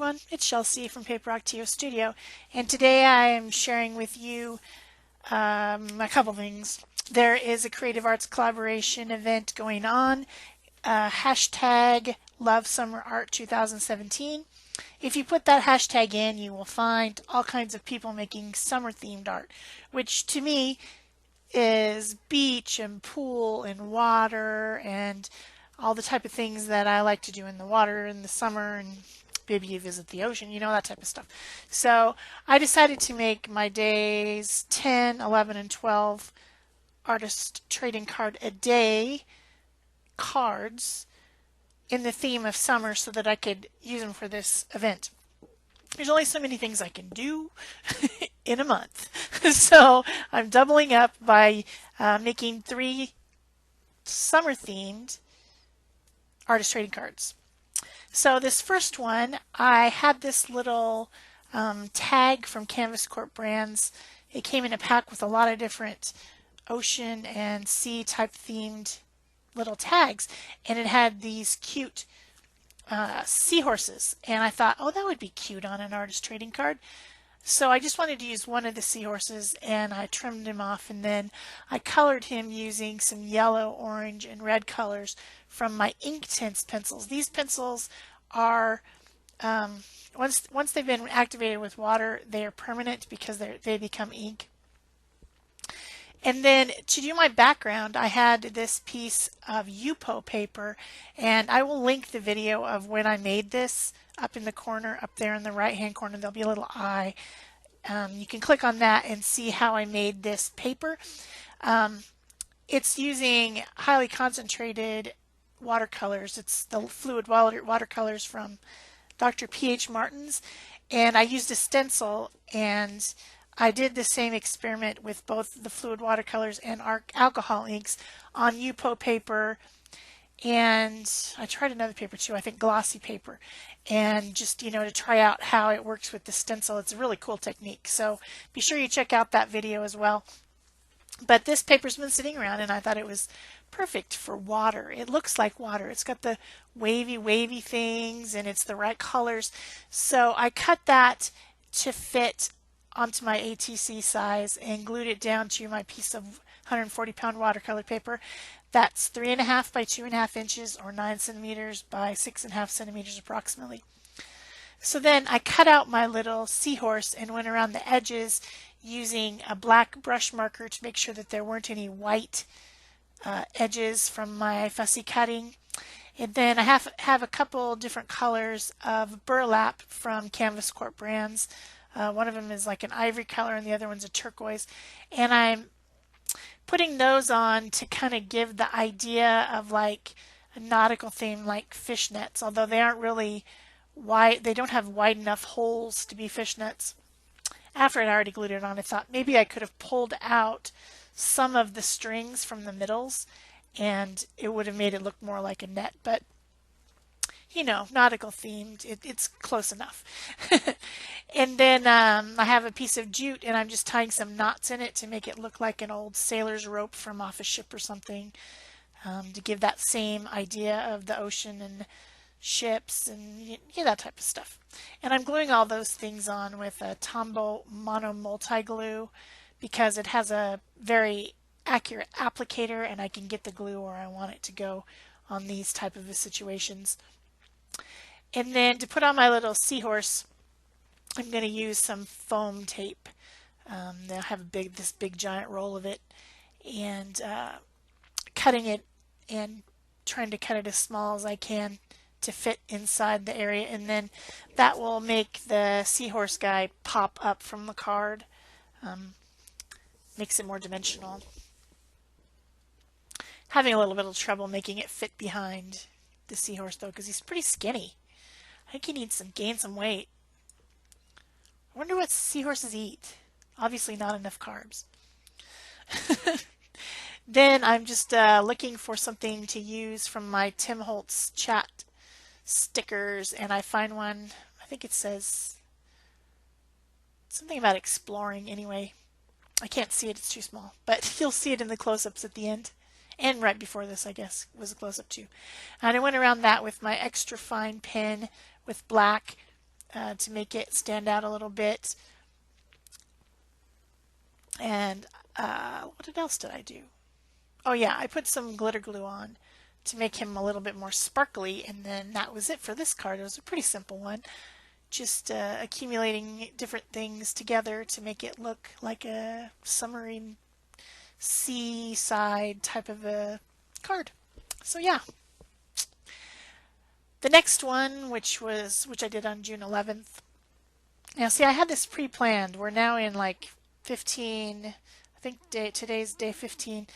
everyone, it's Shel from Paper Rock TO Studio, and today I am sharing with you a couple things. There is a creative arts collaboration event going on, hashtag Love Summer Art 2017. If you put that hashtag in, you will find all kinds of people making summer themed art, which to me is beach and pool and water and all the type of things that I like to do in the water in the summer, and maybe you visit the ocean, you know, that type of stuff. So I decided to make my days 10, 11, and 12 artist trading card a day cards in the theme of summer so that I could use them for this event. There's only so many things I can do in a month. So I'm doubling up by making 3 summer themed artist trading cards. So this first one, I had this little tag from Canvas Corp Brands. It came in a pack with a lot of different ocean and sea type themed little tags, and it had these cute seahorses, and I thought, oh, that would be cute on an artist trading card. So I just wanted to use one of the seahorses, and I trimmed him off, and then I colored him using some yellow, orange, and red colors from my Inktense pencils. These pencils are, once they've been activated with water, they are permanent because they become ink. And then to do my background, I had this piece of Yupo paper, and I will link the video of when I made this up in the corner, up there in the right hand corner. There'll be a little eye. You can click on that and see how I made this paper. It's using highly concentrated watercolors. It's the fluid watercolors from Dr. P.H. Martin's, and I used a stencil, and I did the same experiment with both the fluid watercolors and alcohol inks on Yupo paper, and I tried another paper too, I think glossy paper, and just, you know, to try out how it works with the stencil. It's a really cool technique, so be sure you check out that video as well. But this paper's been sitting around, and I thought it was perfect for water. It looks like water. It's got the wavy things, and it's the right colors. So I cut that to fit onto my ATC size and glued it down to my piece of 140-pound watercolor paper. That's 3.5 by 2.5 inches, or 9 centimeters by 6.5 centimeters approximately. So then I cut out my little seahorse and went around the edges using a black brush marker to make sure that there weren't any white edges from my fussy cutting. And then I have a couple different colors of burlap from Canvas Corp Brands. One of them is like an ivory color and the other one's a turquoise. And I'm putting those on to kind of give the idea of like a nautical theme, like fishnets, although they aren't really wide. They don't have wide enough holes to be fishnets. After I'd already glued it on, I thought maybe I could have pulled out some of the strings from the middles and it would have made it look more like a net, but you know, nautical themed, it's close enough. And then I have a piece of jute, and I'm just tying some knots in it to make it look like an old sailor's rope from off a ship or something, to give that same idea of the ocean and ships and that type of stuff. And I'm gluing all those things on with a Tombow Mono Multi Glue because it has a very accurate applicator, and I can get the glue where I want it to go on these type of situations. And then to put on my little seahorse, I'm going to use some foam tape. I have this big giant roll of it, and cutting it and trying to cut it as small as I can to fit inside the area, and then that will make the seahorse guy pop up from the card. Makes it more dimensional. Having a little bit of trouble making it fit behind the seahorse though, because he's pretty skinny. I think he needs to gain some weight. I wonder what seahorses eat. Obviously not enough carbs. Then I'm just looking for something to use from my Tim Holtz chat stickers, and I find one, I think it says something about exploring anyway. I can't see it, it's too small, but you'll see it in the close-ups at the end. And right before this, I guess, was a close-up too. And I went around that with my extra fine pen with black to make it stand out a little bit. And what else did I do? Oh yeah, I put some glitter glue on to make him a little bit more sparkly, and then that was it for this card. It was a pretty simple one, just accumulating different things together to make it look like a summery seaside type of a card. So yeah. The next one, which I did on June 11th. Now see, I had this pre-planned. We're now in like 15, I think today's day 15.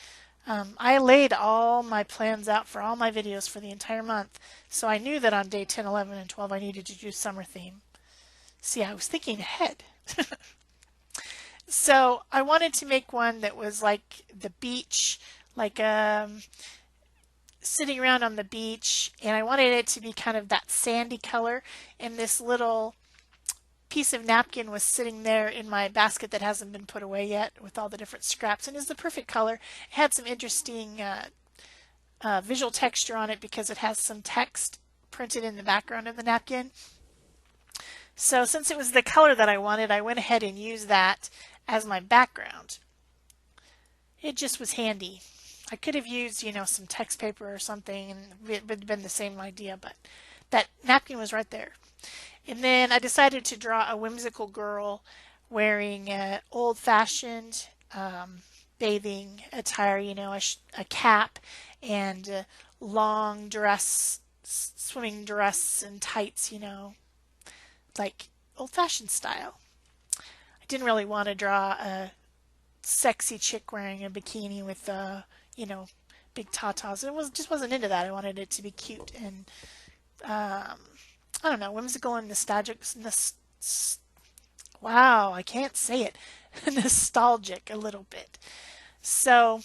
I laid all my plans out for all my videos for the entire month, so I knew that on day 10, 11, and 12 I needed to do summer theme. See, I was thinking ahead. So I wanted to make one that was like the beach, like sitting around on the beach, and I wanted it to be kind of that sandy color, and this little piece of napkin was sitting there in my basket that hasn't been put away yet with all the different scraps, and is the perfect color. It had some interesting visual texture on it because it has some text printed in the background of the napkin. So since it was the color that I wanted, I went ahead and used that as my background. It just was handy. I could have used, some text paper or something and it would have been the same idea, but that napkin was right there. And then I decided to draw a whimsical girl wearing old-fashioned bathing attire, a cap and long dress, swimming dress and tights, like old-fashioned style. I didn't really want to draw a sexy chick wearing a bikini with, big tatas. Just wasn't into that. I wanted it to be cute and, I don't know, whimsical and nostalgic. Wow, I can't say it. Nostalgic a little bit. So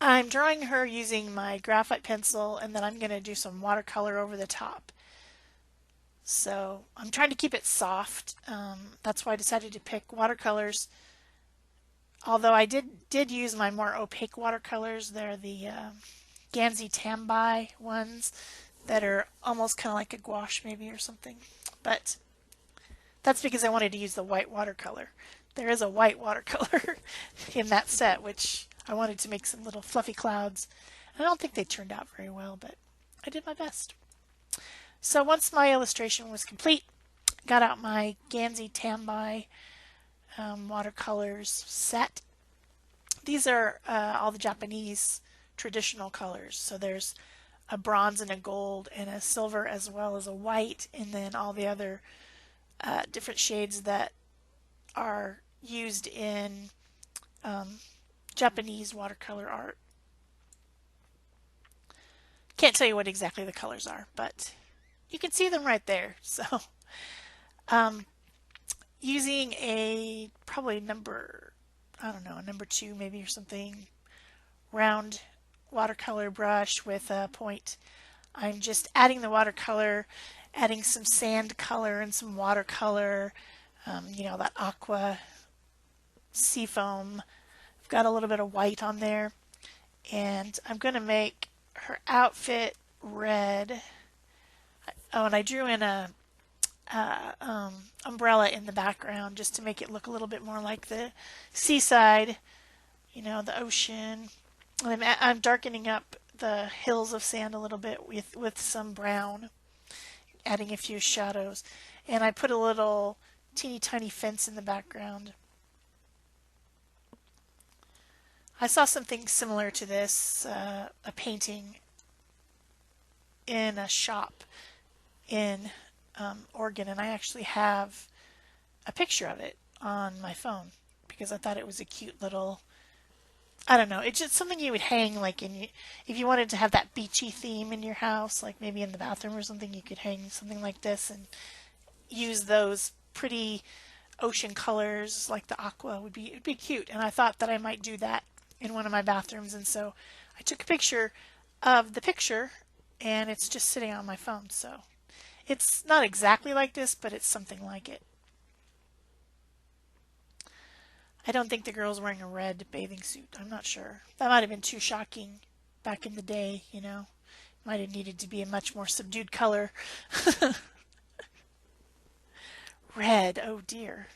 I'm drawing her using my graphite pencil, and then I'm going to do some watercolor over the top. So I'm trying to keep it soft. That's why I decided to pick watercolors. Although I did use my more opaque watercolors. They're the Gansey Tambi ones that are almost kind of like a gouache maybe or something. But that's because I wanted to use the white watercolor. There is a white watercolor in that set, which I wanted to make some little fluffy clouds. I don't think they turned out very well, but I did my best. So once my illustration was complete, got out my Gansey Tambi watercolors set. These are all the Japanese traditional colors. So there's a bronze and a gold and a silver as well as a white, and then all the other different shades that are used in Japanese watercolor art. Can't tell you what exactly the colors are, but you can see them right there. So using a probably number 2 maybe or something, round watercolor brush with a point. I'm just adding the watercolor, adding some sand color and some watercolor, that aqua seafoam. I've got a little bit of white on there, and I'm going to make her outfit red. Oh, and I drew in a umbrella in the background just to make it look a little bit more like the seaside, the ocean. And I'm darkening up the hills of sand a little bit with some brown, adding a few shadows. And I put a little teeny tiny fence in the background. I saw something similar to this, a painting in a shop in Oregon, and I actually have a picture of it on my phone because I thought it was a cute little, I don't know, it's just something you would hang like if you wanted to have that beachy theme in your house, like maybe in the bathroom or something, you could hang something like this and use those pretty ocean colors like the aqua. It'd be cute, and I thought that I might do that in one of my bathrooms, and so I took a picture of the picture, and it's just sitting on my phone. So it's not exactly like this, but it's something like it. I don't think the girl's wearing a red bathing suit. I'm not sure. That might have been too shocking back in the day, Might have needed to be a much more subdued color. red. Oh dear.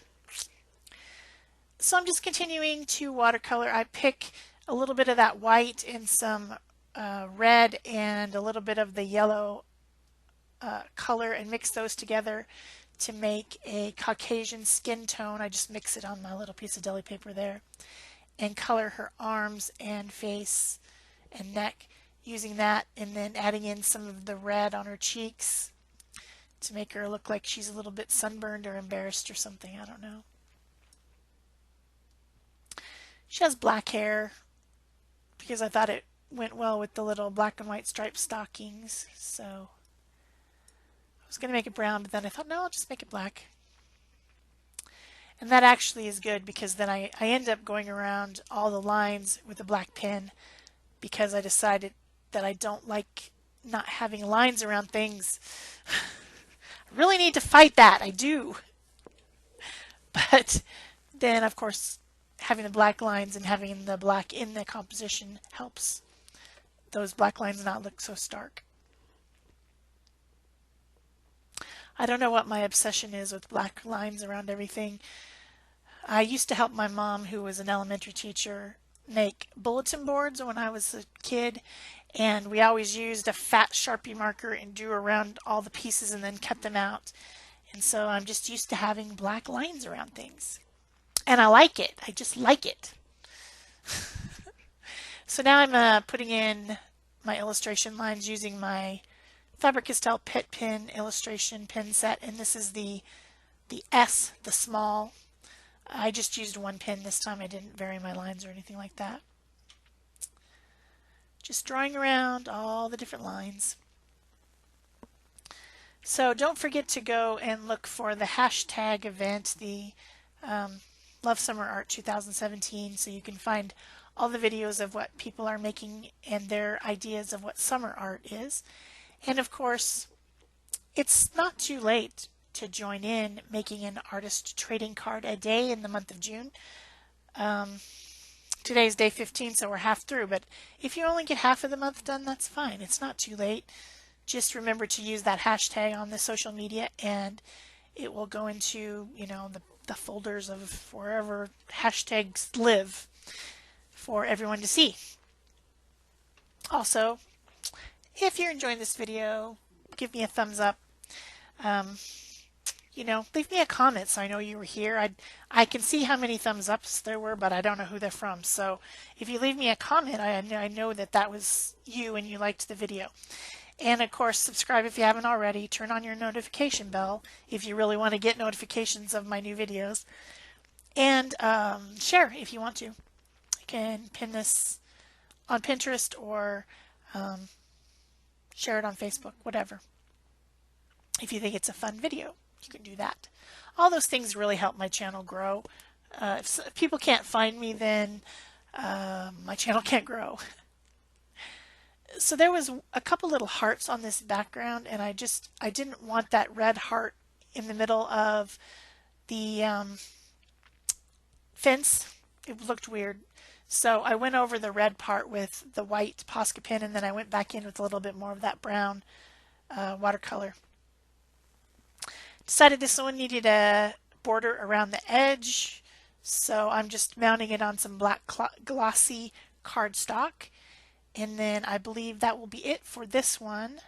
So I'm just continuing to watercolor. I pick a little bit of that white and some red and a little bit of the yellow color and mix those together to make a Caucasian skin tone. I just mix it on my little piece of deli paper there and color her arms and face and neck using that, and then adding in some of the red on her cheeks to make her look like she's a little bit sunburned or embarrassed or something. I don't know. She has black hair because I thought it went well with the little black and white striped stockings. So I was going to make it brown, but then I thought, no, I'll just make it black. And that actually is good because then I end up going around all the lines with a black pen because I decided that I don't like not having lines around things. I really need to fight that. I do. But then, of course, having the black lines and having the black in the composition helps those black lines not look so stark. I don't know what my obsession is with black lines around everything. I used to help my mom, who was an elementary teacher, make bulletin boards when I was a kid, and we always used a fat Sharpie marker and drew around all the pieces and then cut them out. And so I'm just used to having black lines around things. And I like it. I just like it. So now I'm putting in my illustration lines using my Faber-Castell Pitt Pen illustration pen set, and this is the S, the small. I just used one pen this time. I didn't vary my lines or anything like that. Just drawing around all the different lines. So don't forget to go and look for the hashtag event, the Love Summer Art 2017, so you can find all the videos of what people are making and their ideas of what summer art is. And of course, it's not too late to join in making an artist trading card a day in the month of June. Today's day 15, so we're half through, but if you only get half of the month done, that's fine. It's not too late. Just remember to use that hashtag on the social media, and it will go into, you know, the folders of wherever hashtags live for everyone to see. Also, if you're enjoying this video, give me a thumbs up. You know, leave me a comment so I know you were here. I can see how many thumbs ups there were, but I don't know who they're from. So if you leave me a comment, I know that that was you and you liked the video. And of course, subscribe if you haven't already. Turn on your notification bell if you really want to get notifications of my new videos. And share if you want to. You can pin this on Pinterest or share it on Facebook, whatever. If you think it's a fun video, you can do that. All those things really help my channel grow. If people can't find me, then my channel can't grow. So there was a couple little hearts on this background, and I didn't want that red heart in the middle of the fence. It looked weird. So I went over the red part with the white Posca pen, and then I went back in with a little bit more of that brown watercolor. Decided this one needed a border around the edge, so I'm just mounting it on some black glossy cardstock. And then I believe that will be it for this one.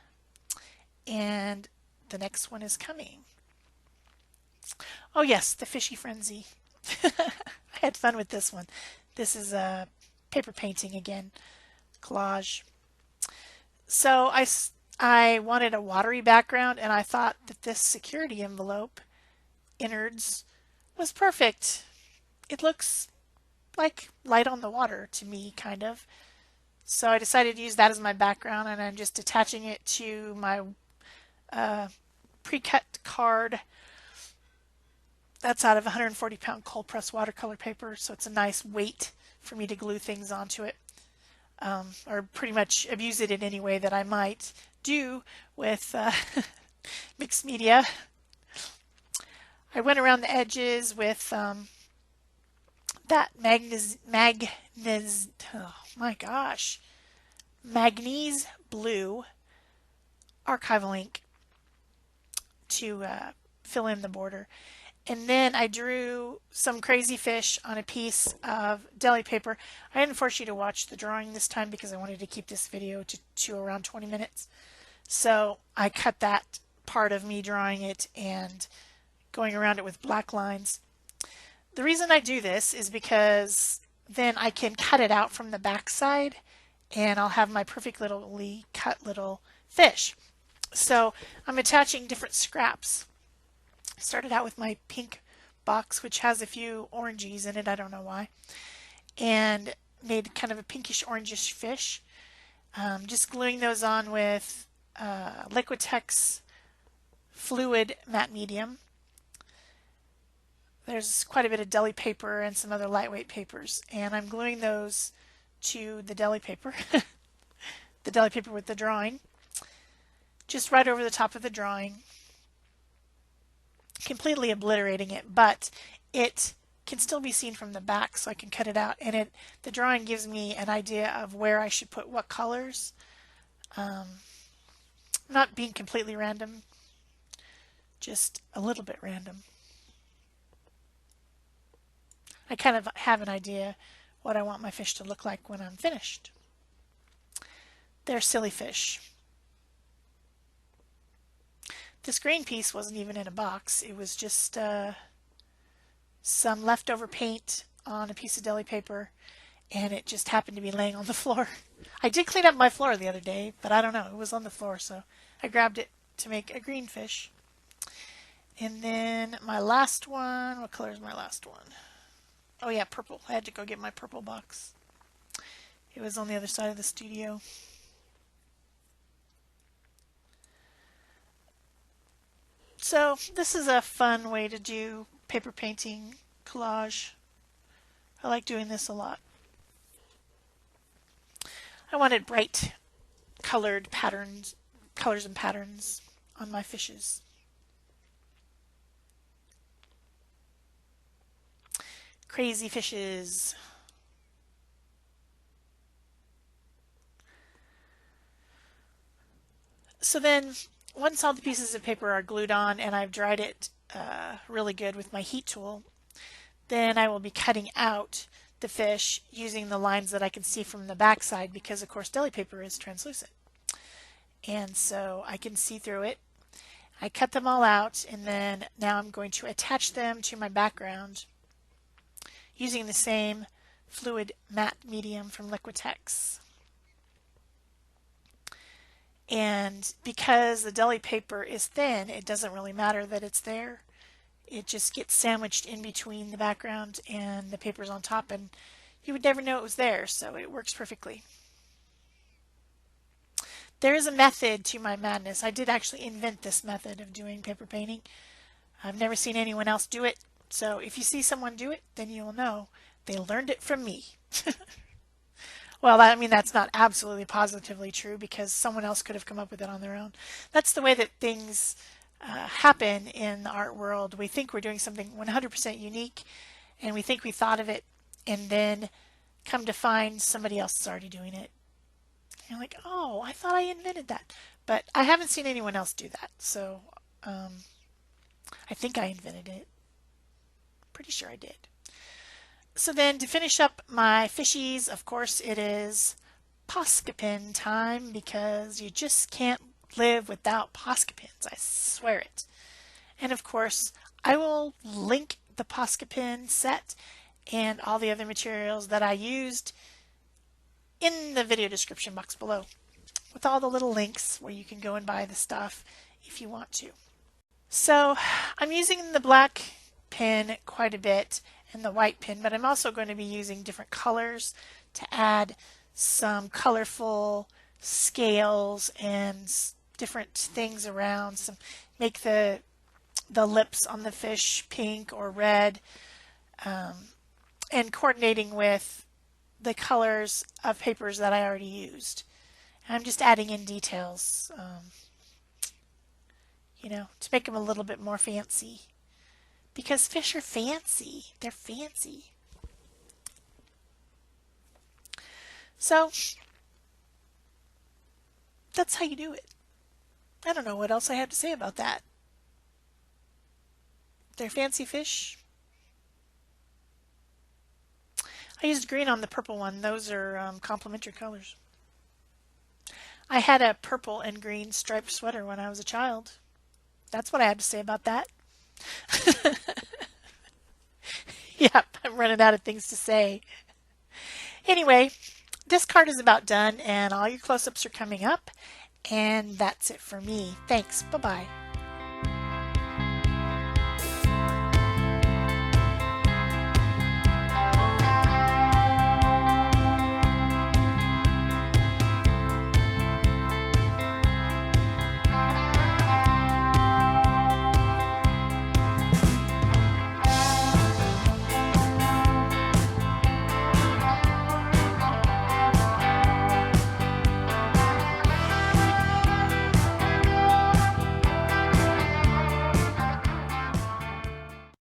And the next one is coming. Oh yes, the Fishy Frenzy. I had fun with this one. This is a paper painting again, collage. So I wanted a watery background, and I thought that this security envelope innards was perfect. It looks like light on the water to me, kind of. So I decided to use that as my background, and I'm just attaching it to my pre-cut card. That's out of 140-pound cold press watercolor paper, so it's a nice weight for me to glue things onto it, or pretty much abuse it in any way that I might do with mixed media. I went around the edges with that Magnese blue archival ink to fill in the border. And then I drew some crazy fish on a piece of deli paper. I didn't force you to watch the drawing this time because I wanted to keep this video to around 20 minutes. So I cut that part of me drawing it and going around it with black lines. The reason I do this is because then I can cut it out from the back side and I'll have my perfectly cut little fish. So I'm attaching different scraps. I started out with my pink box, which has a few oranges in it, I don't know why, and made kind of a pinkish orangish fish. Just gluing those on with Liquitex fluid matte medium. There's quite a bit of deli paper and some other lightweight papers, and I'm gluing those to the deli paper, the deli paper with the drawing, just right over the top of the drawing, completely obliterating it, but it can still be seen from the back, so I can cut it out, and the drawing gives me an idea of where I should put what colors. Not being completely random, just a little bit random. I kind of have an idea what I want my fish to look like when I'm finished. They're silly fish. This green piece wasn't even in a box. It was just some leftover paint on a piece of deli paper, and it just happened to be laying on the floor. I did clean up my floor the other day, but I don't know. It was on the floor, so I grabbed it to make a green fish. And then my last one, what color is my last one? Oh yeah, purple. I had to go get my purple box. It was on the other side of the studio. So this is a fun way to do paper painting collage. I like doing this a lot. I wanted bright colored patterns, colors and patterns on my fishes. Crazy fishes. So then, once all the pieces of paper are glued on and I've dried it really good with my heat tool, then I will be cutting out the fish using the lines that I can see from the back side because of course deli paper is translucent. And so I can see through it. I cut them all out, and then now I'm going to attach them to my background using the same fluid matte medium from Liquitex. And because the deli paper is thin, it doesn't really matter that it's there. It just gets sandwiched in between the background and the paper's on top, and you would never know it was there, so it works perfectly. There is a method to my madness. I did actually invent this method of doing paper painting. I've never seen anyone else do it, so if you see someone do it, then you will know they learned it from me. Well, I mean, that's not absolutely positively true because someone else could have come up with it on their own. That's the way that things happen in the art world. We think we're doing something 100% unique, and we think we thought of it, and then come to find somebody else is already doing it. You're like, oh, I thought I invented that. But I haven't seen anyone else do that, so I think I invented it. Pretty sure I did. So then to finish up my fishies, of course it is Posca pin time because you just can't live without Posca pins, I swear it. And of course I will link the Posca pin set and all the other materials that I used in the video description box below with all the little links where you can go and buy the stuff if you want to. So I'm using the black pin quite a bit and the white pin, but I'm also going to be using different colors to add some colorful scales and different things around, make the lips on the fish pink or red, and coordinating with the colors of papers that I already used. I'm just adding in details, you know, to make them a little bit more fancy. Because fish are fancy. They're fancy. So, that's how you do it. I don't know what else I have to say about that. They're fancy fish. I used green on the purple one. Those are complementary colors. I had a purple and green striped sweater when I was a child. That's what I have to say about that. Yep, I'm running out of things to say. Anyway, this card is about done and all your close-ups are coming up. And that's it for me. Thanks. Bye-bye.